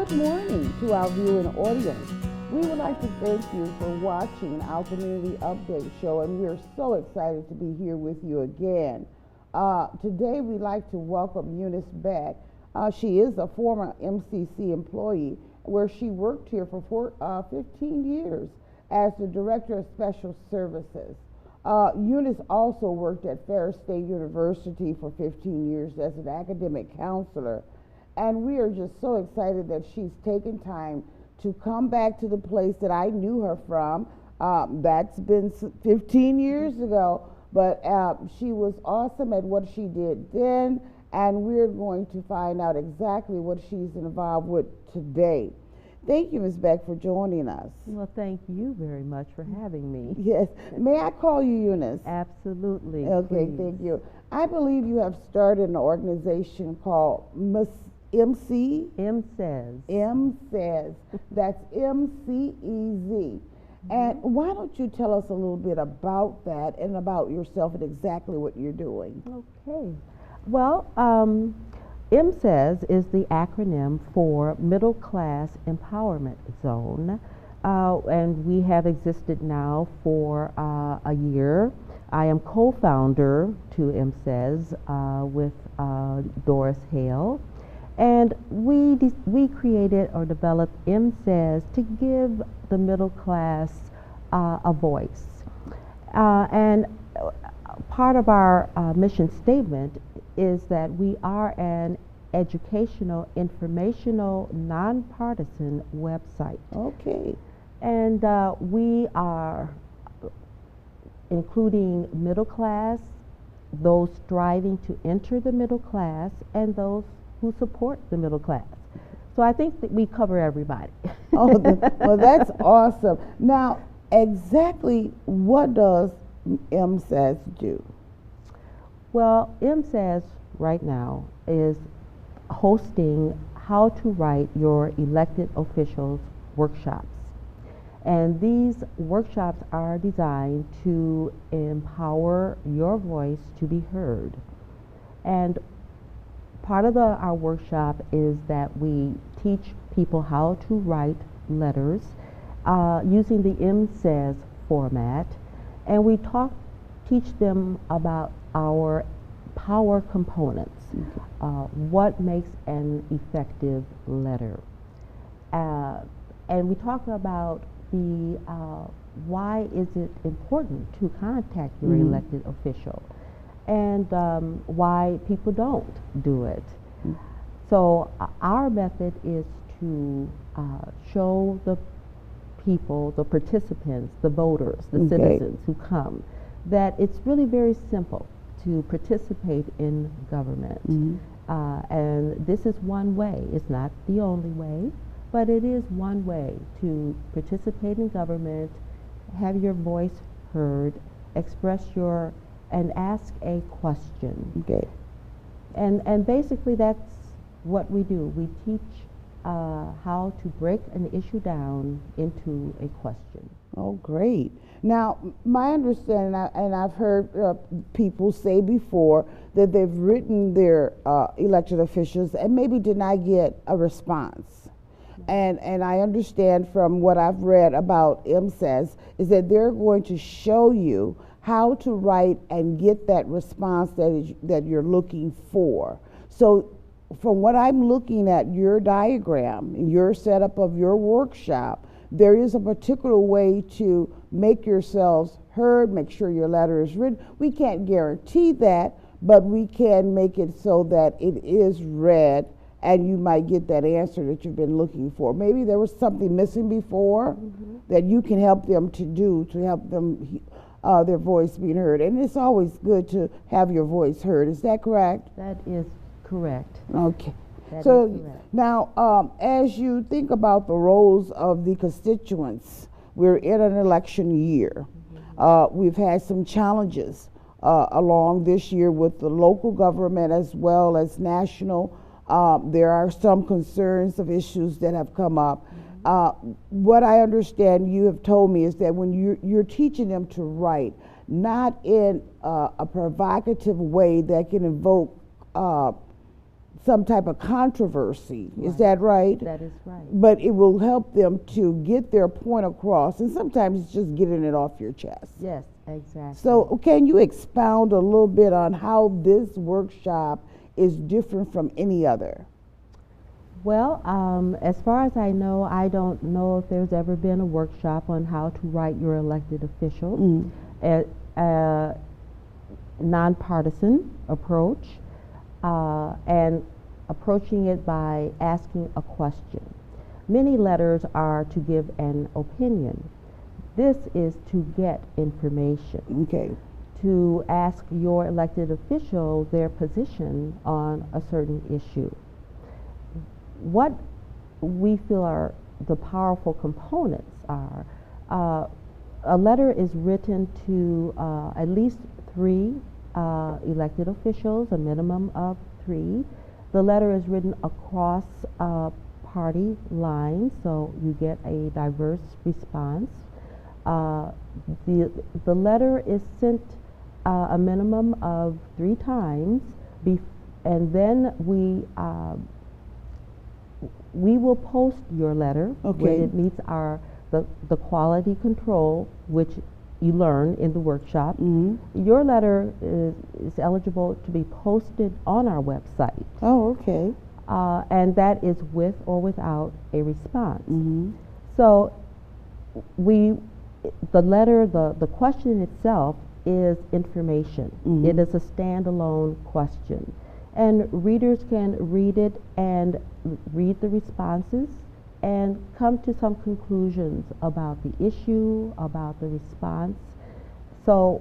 Good morning to our viewing audience. We would like to thank you for watching our Community Update Show, and we are so excited to be here with you again. Today we'd like to welcome Eunice Beck. She is a former MCC employee where she worked here for 15 years as the Director of Special Services. Eunice also worked at Ferris State University for 15 years as an academic counselor. And we are just so excited that she's taken time to come back to the place that I knew her from. That's been 15 years ago, but she was awesome at what she did then, and we're going to find out exactly what she's involved with today. Thank you, Ms. Beck, for joining us. Well, thank you very much for having me. Yes. May I call you Eunice? Absolutely. Okay, please. Thank you. I believe you have started an organization called MC? M-Says. M-Says. That's M-C-E-Z. And why don't you tell us a little bit about that and about yourself and exactly what you're doing? Okay. Well, M-Says is the acronym for Middle Class Empowerment Zone, and we have existed now for a year. I am co-founder to M-Says with Doris Hale. And we created or developed M-Says to give the middle class a voice. And part of our mission statement is that we are an educational, informational, nonpartisan website. Okay. And we are including middle class, those striving to enter the middle class, and those who support the middle class. So I think that we cover everybody. Well, that's awesome. Now, exactly what does M-Says do? Well, M-Says right now is hosting how to write your elected officials workshops. And these workshops are designed to empower your voice to be heard. And part of our workshop is that we teach people how to write letters using the M-Says format, and we teach them about our power components, what makes an effective letter. And we talk about the why is it important to contact your elected official, and why people don't do it. So our method is to show the people, the participants, the voters, the citizens who come, that it's really very simple to participate in government. And this is one way. It's not the only way, but it is one way to participate in government, have your voice heard, express your and ask a question. Okay. And basically that's what we do. We teach how to break an issue down into a question. Oh, great. Now, my understanding, and I've heard people say before that they've written their elected officials and maybe did not get a response. And I understand from what I've read about M-Says is that they're going to show you how to write and get that response that you're looking for. So from what I'm looking at your diagram, your setup of your workshop, there is a particular way to make yourselves heard, make sure your letter is written. We can't guarantee that, but we can make it so that it is read and you might get that answer that you've been looking for. Maybe there was something missing before that you can help them to do to help them their voice being heard. And it's always good to have your voice heard. Is that correct? That is correct. Okay. That So is correct. now, as you think about the roles of the constituents, we're in an election year. We've had some challenges along this year with the local government as well as national. There are some concerns of issues that have come up. What I understand you have told me is that when you're teaching them to write, not in a provocative way that can invoke some type of controversy. Is Right. that right? That is right. But it will help them to get their point across, and sometimes it's just getting it off your chest. Yes, exactly. So can you expound a little bit on how this workshop is different from any other? Well, as far as I know, I don't know if there's ever been a workshop on how to write your elected official. A nonpartisan approach, and approaching it by asking a question. Many letters are to give an opinion. This is to get information, Okay. to ask your elected official their position on a certain issue. What we feel are the powerful components are, a letter is written to at least 3 elected officials, a minimum of 3. The letter is written across party lines, so you get a diverse response. The letter is sent a minimum of 3 times, and then we will post your letter Okay. when it meets the quality control, which you learn in the workshop. Your letter is eligible to be posted on our website, Oh, okay. and that is with or without a response. So the letter, the question itself is information. It is a standalone question. And readers can read it and read the responses and come to some conclusions about the issue, about the response. So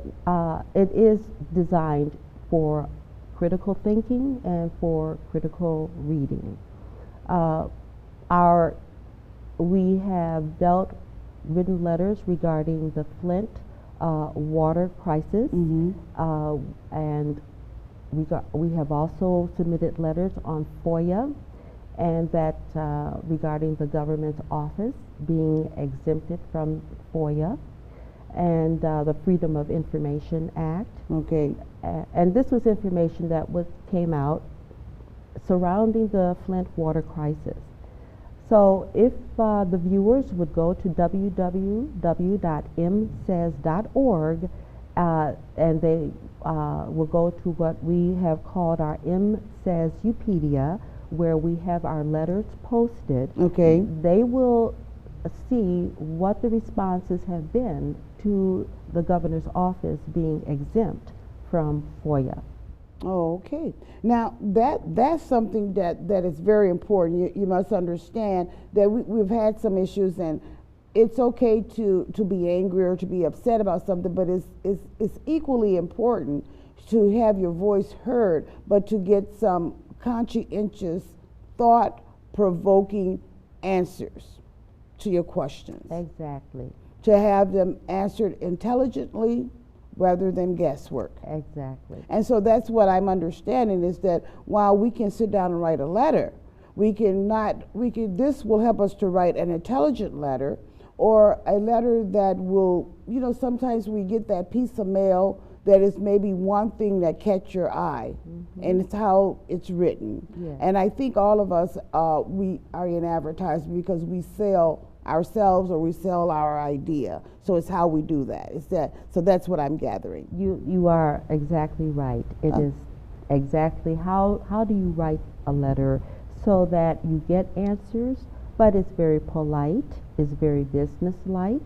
it is designed for critical thinking and for critical reading. We have written letters regarding the Flint water crisis, and we have also submitted letters on FOIA, and that regarding the government's office being exempted from FOIA, and the Freedom of Information Act. Okay. And this was information that came out surrounding the Flint water crisis. So if the viewers would go to www.msays.org, and they will go to what we have called our MSays-upedia, where we have our letters posted. Okay. They will see what the responses have been to the governor's office being exempt from FOIA. Oh, okay. Now that's something that is very important. You must understand that we've had some issues, and it's okay to be angry or to be upset about something, but it's equally important to have your voice heard, but to get some conscientious, thought-provoking answers to your questions. Exactly. To have them answered intelligently rather than guesswork. Exactly. And so that's what I'm understanding, is that while we can sit down and write a letter, this will help us to write an intelligent letter, or a letter that will, sometimes we get that piece of mail that is maybe one thing that catch your eye, and it's how it's written. Yes. And I think all of us, we are in advertising because we sell ourselves or we sell our idea. So it's how we do that. So that's what I'm gathering. You are exactly right. It is exactly how do you write a letter so that you get answers, but it's very polite, it's very businesslike.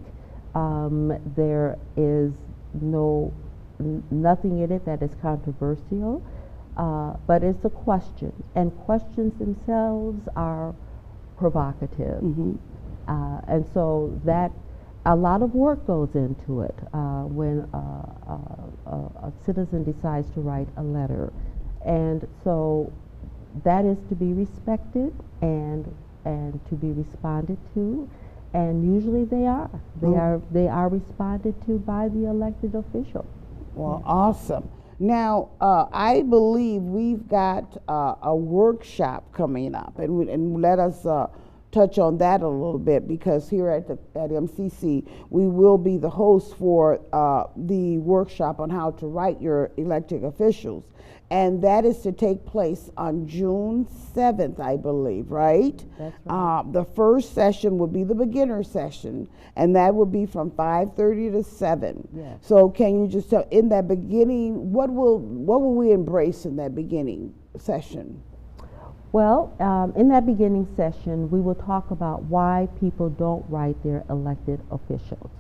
There is nothing in it that is controversial, but it's a question, and questions themselves are provocative. And so that a lot of work goes into it when a citizen decides to write a letter, and so that is to be respected and to be responded to, and usually they are responded to by the elected official. Well, awesome. Now, I believe we've got a workshop coming up, and let us touch on that a little bit, because here at MCC, we will be the host for the workshop on how to write your elected officials. And that is to take place on June 7th, I believe, right? That's right. The first session will be the beginner session, and that will be from 5:30 to 7. Yes. So can you just tell, in that beginning, what will we embrace in that beginning session? Well, in that beginning session, we will talk about why people don't write their elected officials.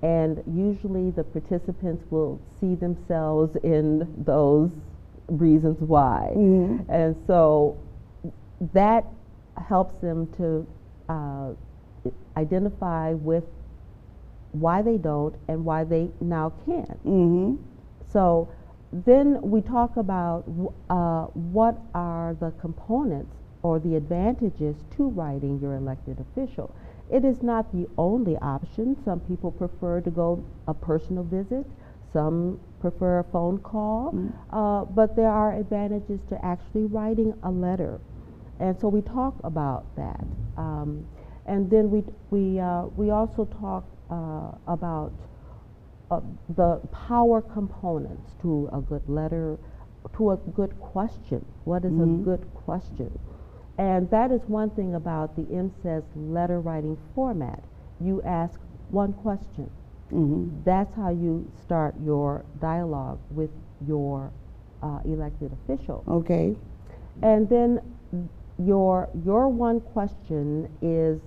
And usually the participants will see themselves in those reasons why. Mm-hmm. And so that helps them to identify with why they don't and why they now can. Mm-hmm. So then we talk about what are the components or the advantages to writing your elected official. It is not the only option. Some people prefer to go a personal visit. Some prefer a phone call. But there are advantages to actually writing a letter. And so we talk about that. And then we also talk about the power components to a good letter, to a good question. What is a good question? And that is one thing about the MCES letter writing format. You ask one question. That's how you start your dialogue with your elected official. Okay. And then your one question is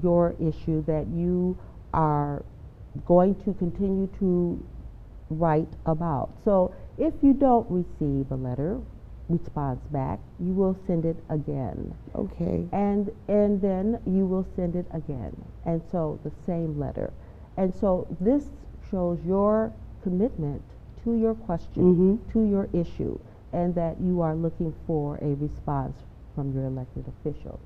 your issue that you are going to continue to write about. So if you don't receive a letter response back, you will send it again. Okay. And then you will send it again. And so the same letter. And so this shows your commitment to your question, to your issue, and that you are looking for a response from your elected official.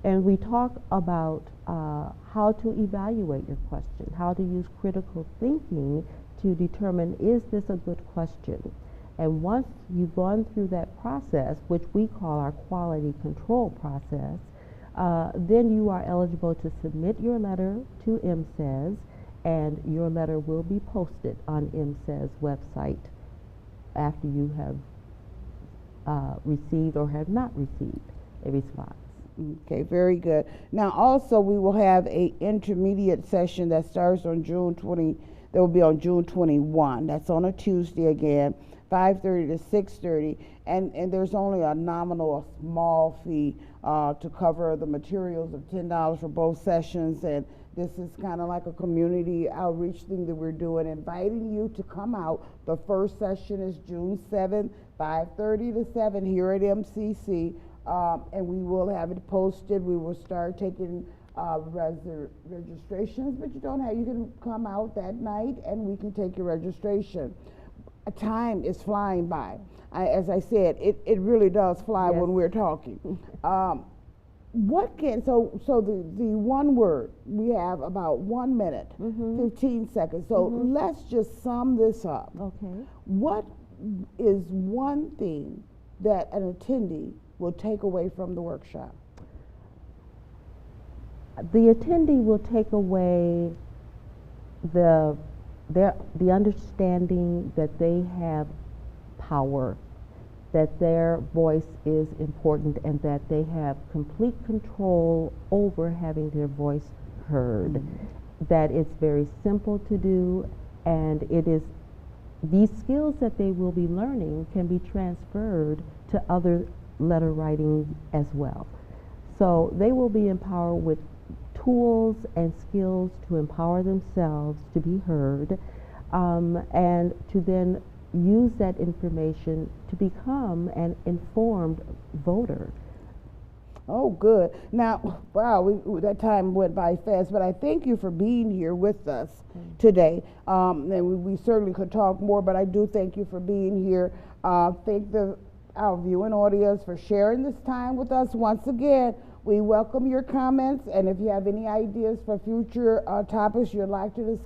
And we talk about how to evaluate your question, how to use critical thinking to determine, is this a good question? And once you've gone through that process, which we call our quality control process, then you are eligible to submit your letter to MCES, and your letter will be posted on MCES website after you have received or have not received a response. Okay, very good. Now also we will have a intermediate session that starts on June 20, that will be on June 21. That's on a Tuesday again, 5:30 to 6:30, and there's only a nominal, a small fee to cover the materials of $10 for both sessions. And this is kind of like a community outreach thing that we're doing, inviting you to come out. The first session is June 7th, 5:30 to 7 here at MCC. And we will have it posted. We will start taking registrations, but you can come out that night and we can take your registration. Time is flying by. As I said, it really does fly when we're talking. So the one word, we have about 1 minute, 15 seconds. So let's just sum this up. Okay. What is one thing that an attendee will take away from the workshop? The attendee will take away the understanding that they have power, that their voice is important, and that they have complete control over having their voice heard. That it's very simple to do, and it is these skills that they will be learning can be transferred to other letter writing as well. So they will be empowered with tools and skills to empower themselves to be heard, and to then use that information to become an informed voter. Oh, good. Now, wow, that time went by fast, but I thank you for being here with us today. And we certainly could talk more, but I do thank you for being here. Thank our viewing audience for sharing this time with us. Once again, we welcome your comments, and if you have any ideas for future topics you'd like to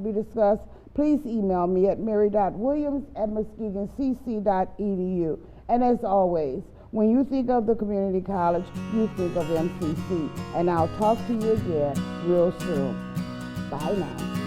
be discussed, please email me at mary.williams@muskegoncc.edu. And as always, When you think of the community college, you think of MCC. And I'll talk to you again real soon. Bye now.